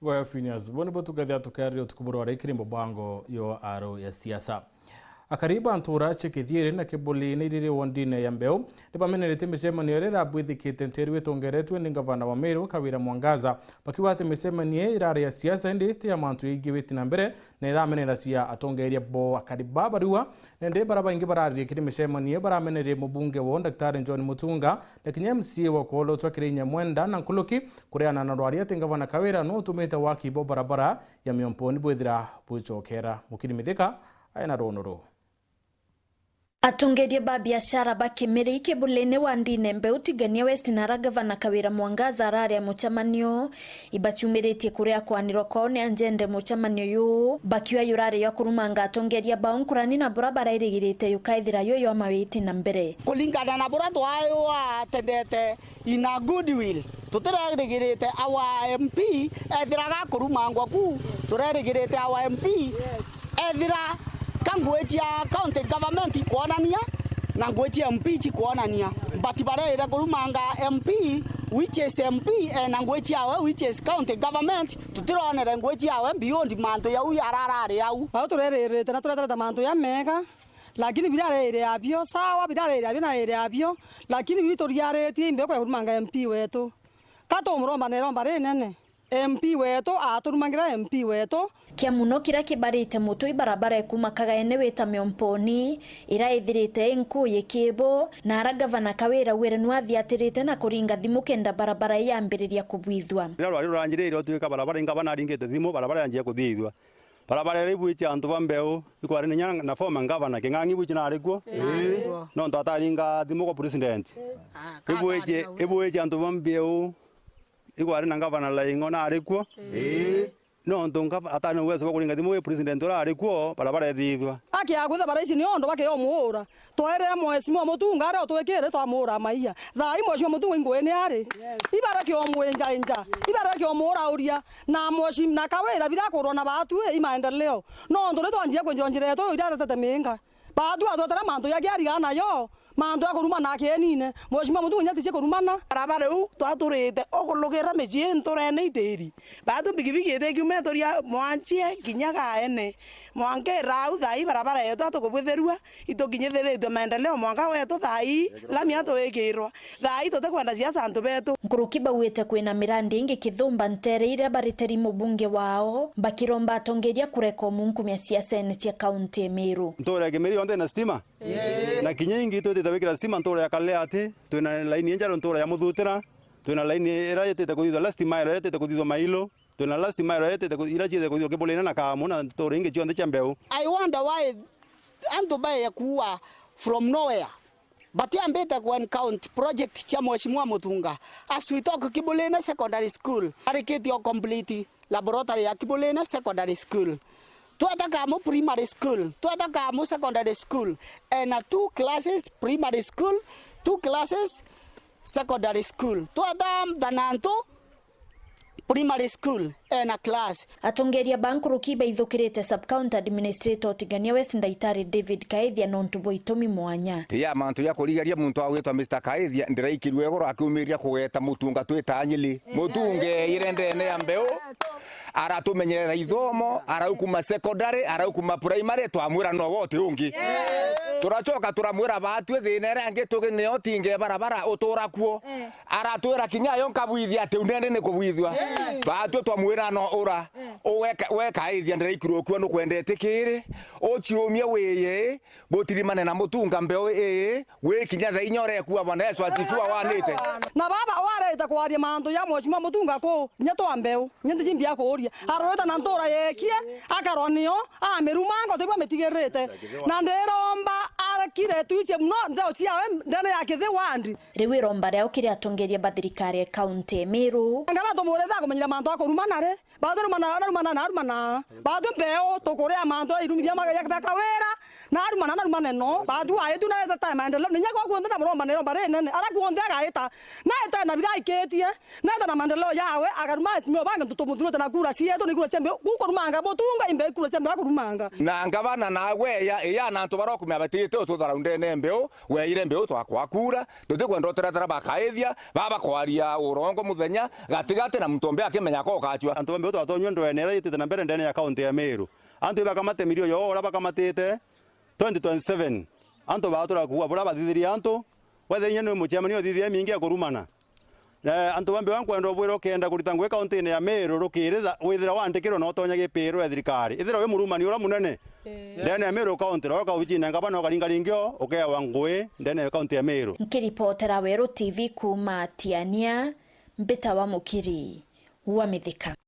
Wa Phineas bone botugathia tukario tukuburo arikiri mubango yo aro ya siasa. Akariba antura chekithiere na kibuli ni riri wondine ya mbeu nibamenerete micemanio rira bwithikite nteri wetongeretwe ni gavana wa Meru Kawira Mwangaza bakiwate micemanio irare ya siasa ndite ya mantu ingi witina mbere na iramenera cia atongeria bo akariba barua nende baraba ingi barari kiri micemanio baramenere mubunge wo Daktari John Mutunga na kinye MC wa Kolo Twakirinya Mwenda na Nkuluki kureana na rwari ati gavana Kawira no tumete waki bo barabara ya miomponi bwithira buchokera mukiri mithika aina ronoro. Atongeria ba biashara bakimiri kibulene wandine mbeu tigania West na gavana Kawira Mwangaza arare ya muchamanio ibachumirite kuria kwaniro kone anjende muchamanio yu bakiwa yurare ya kurumanga atongeria ba onkurani na barabara irigirite yukaithira yo yo mawiti na mbere kulingana na bura twayo atendete in a goodwill tutirigirite our MP ethiraga kurumangwa ku turigirite our MP ethira kangwejia county government kuonania na ngwejia MP kuonania but barera kurumanga MP which is MP na ngwejia we which is county government tutirone ngwejia we beyond manto ya uyu ararare yau au turererete na tureta manto ya mega lakini birarere abyo sawa birarere abyo na ere abyo lakini bitoriarete imbe kwa kurumanga MP wetu kato muromba neromba renene MP wetu aturumangira MP wetu kia muno kira kibarite mutu ibarabara ekumakaga ene weta miomponi iraithirite enkuye kibo na ara gavana Kawira wire nwathiatirite na kuringa thimu kenda barabara yambiriria kubwithwa rwari rurangirire otwika barabara ingabana ringite thimu barabara yanjie kuthithwa barabara ri bwichi antu bambeu ikwari ni nyanga na former governor kingangi bwichi na arikuo no ndo ataringa thimu ko president ibwichi antu bambeu ikwari na governor laingo na arikuo no ndonga atano wezo bakuringa thimu we president ora arikuo barabara ethithwa aki agutha baraisi ni ondo bake omuura toere mwesi mo mutunga ari otwekere twamura maiya thai mwesi mutunga ingwene ari ibara ki omwenja inja ibara ki omura uria na mwesi na Kawira birakorwo na batu imaendeleo no ndo retonjia kwenjira yeto iratete minga batu atotara manto ya gari gana yo manto akoruma na kenine mwesi mutunga nyati kurumana barabara u twaturite okulugera meji nturene iteri batu bigibigi etekiume toria mwanchie kinyaga ene mwange rau thai barabara yetu atukubwitherua itukinyithiritwe maendeleo mwanga wetu thai lami atwikirwa thai tutakwenda siasa antu betu Nkuruki bawite kwina mirandi ingi kithumba ntere ira bariteri mubunge wao bakiromba atongeria kureka munku mya siasa ene cia county Meru ntore gemeri onde na stima na kinyingi tutitawikira stima ntore ya kale ati twina laini njaro ntore ya muthutira twina laini ira yetete kuthithwa last mile yetete kuthithwa mailo twina last mile yetete ira chete kuthithwa kibulena na kamu na ntore ingi chionde cha mbeu I wonder why antu bae kuwa from nowhere but ambeta kwa count project cha Mheshimiwa Mutunga as we talk Kibulena Secondary School ariketi yo complete laboratory ya Kibulena Secondary School tuataka mo primary school tuataka mo secondary school and 2 classes primary school 2 classes secondary school tuatam dananto primary school and a class atongeria bankuruki baithukirite sub county administrator tigania West Ndaitari David Kaithia nontubo itomi mwanya tia mantu ya kurigaria muntu awetwa Mr Kaithia ndiraikirwe goro akiumiria kugeta mutunga twitanyili mutunge irendene ya mbeu aratumenyerera ithomo araukuma secondary araukuma primary twamwira no wote ungi turachoka turamwira batwe thinere ange tugine otinge barabara utura kuo aratwira kinya yo nkabwithia ati unene ne kubwithwa batwe twamwira no ura weka ithia ndiraikirwo kuo no kwendete kiri ochiumie wiye botirimane na mutunga mbeo we kinya za inyore kuwa bwana Yesu asifua wanite na baba wareta kwaria manto ya Mheshimiwa Mutunga ko nyeto ambeu nyende jimbia ko oria arweta na ntora yekie akaronio amerumango tebwa metigerete na nderomba arakire tuiche mno ndao ciawe ndene yake the wandi riwi romba rya ukiri atongeria bathirikari ya county Meru ngama to muretha kumenyira manto akorumana re bathurumana badu mbeo tokorea manto irumithia magaja Kawira na aruma neno badu ayetu na eta time maendeleo ninya kwa kuonda na mro maneno bare nene ara kuonda gaeta na eta na biga iketie na eta na maendeleo yawe agaruma esimo banga tutomuduro na kura sieto ni kura sembe kukurumanga botunga imbe kura sembe kurumanga na ngavana na weya na ntubaro kumya batite ututhara undene mbeu weire mbeu twakwa kura tutikwendotera tara bakaithia baba kwaria urongo muthenya gatigate na mtombe akimenya ko kachwa antu mbeu twatonywe ndwenera yitite na mbere ndene ya kaunti ya Meru antu bakamate mirio yo ora bakamatite 2027 antu batura kuwa bura bathithiria antu wethenya ni muchemani othithia mingi akurumana antu bambe wankwenda bwiro kenda kurita ngwe kaunti ya Meru rukiritha withira wandikirwo no tonya gipiro ya thirikari ithira we murumani ura munene ndene ya Meru kaunti roka ujina ngabana okaringa ringio okewa ngwe ndene ya kaunti ya Meru. Nkiripotera Weru TV kuma Tiania Mbita wa Mukiri wa Mithika.